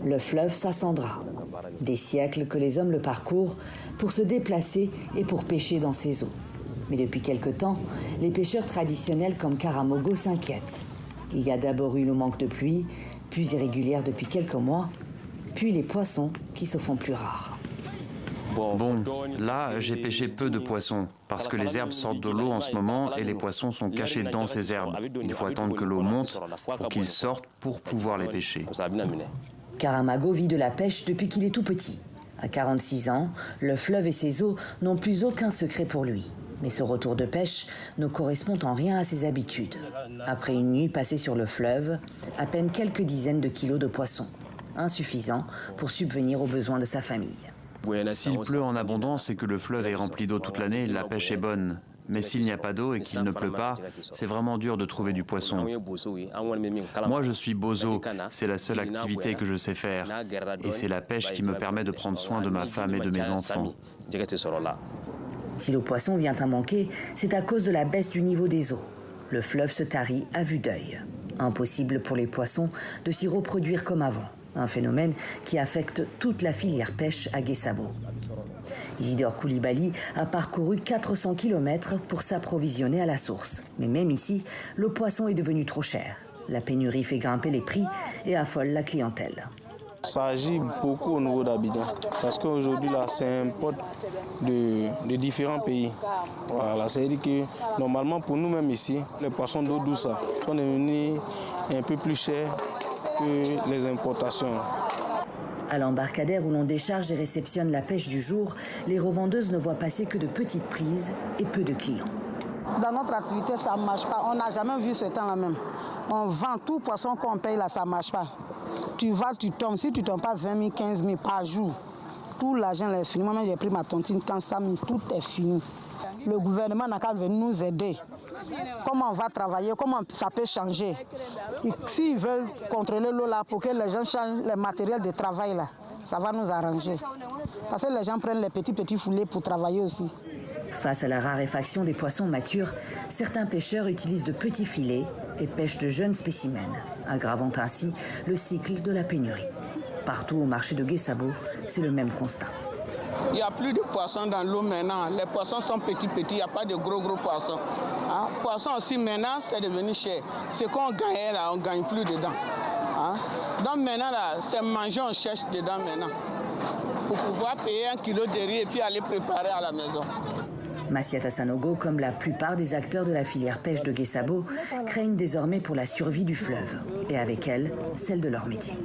Le fleuve Sassandra. Des siècles que les hommes le parcourent pour se déplacer et pour pêcher dans ses eaux. Mais depuis quelque temps, les pêcheurs traditionnels comme Karamogo s'inquiètent. Il y a d'abord eu le manque de pluie, plus irrégulière depuis quelques mois, puis les poissons qui se font plus rares. Bon, là, j'ai pêché peu de poissons, parce que les herbes sortent de l'eau en ce moment et les poissons sont cachés dans ces herbes. Il faut attendre que l'eau monte pour qu'ils sortent pour pouvoir les pêcher. Karamogo vit de la pêche depuis qu'il est tout petit. À 46 ans, le fleuve et ses eaux n'ont plus aucun secret pour lui. Mais ce retour de pêche ne correspond en rien à ses habitudes. Après une nuit passée sur le fleuve, à peine quelques dizaines de kilos de poissons. Insuffisant pour subvenir aux besoins de sa famille. S'il pleut en abondance et que le fleuve est rempli d'eau toute l'année, la pêche est bonne. Mais s'il n'y a pas d'eau et qu'il ne pleut pas, c'est vraiment dur de trouver du poisson. Moi, je suis bozo, c'est la seule activité que je sais faire. Et c'est la pêche qui me permet de prendre soin de ma femme et de mes enfants. Si le poisson vient à manquer, c'est à cause de la baisse du niveau des eaux. Le fleuve se tarit à vue d'œil. Impossible pour les poissons de s'y reproduire comme avant. Un phénomène qui affecte toute la filière pêche à Guessabo. Isidore Koulibaly a parcouru 400 km pour s'approvisionner à la source. Mais même ici, le poisson est devenu trop cher. La pénurie fait grimper les prix et affole la clientèle. Ça agit beaucoup au niveau d'Abidjan, parce qu'aujourd'hui, là, c'est un pot de différents pays. Voilà, c'est-à-dire que normalement, pour nous-mêmes ici, les poissons d'eau douce sont devenus un peu plus chers que les importations. À l'embarcadère où l'on décharge et réceptionne la pêche du jour, les revendeuses ne voient passer que de petites prises et peu de clients. Dans notre activité, ça ne marche pas. On n'a jamais vu ce temps-là même. On vend tout poisson qu'on paye là, ça ne marche pas. Tu vas, tu tombes. Si tu ne tombes pas 20 000, 15 000 par jour, tout l'argent est fini. Moi, j'ai pris ma tontine, quand ça, tout est fini. Le gouvernement n'a qu'à venir nous aider. Comment on va travailler, comment ça peut changer. S'ils veulent contrôler l'eau là pour que les gens changent le matériel de travail là, ça va nous arranger. Parce que les gens prennent les petits foulées pour travailler aussi. Face à la raréfaction des poissons matures, certains pêcheurs utilisent de petits filets et pêchent de jeunes spécimens, aggravant ainsi le cycle de la pénurie. Partout au marché de Guessabo, c'est le même constat. Il n'y a plus de poissons dans l'eau maintenant. Les poissons sont petits, il n'y a pas de gros poissons. Hein? Poissons aussi maintenant, c'est devenu cher. Ce qu'on gagnait là, on ne gagne plus dedans. Hein? Donc maintenant, là, c'est manger, on cherche dedans maintenant. Pour pouvoir payer 1 kilo de riz et puis aller préparer à la maison. Massiata Sanogo, comme la plupart des acteurs de la filière pêche de Guessabo, craignent désormais pour la survie du fleuve. Et avec elle, celle de leur métier.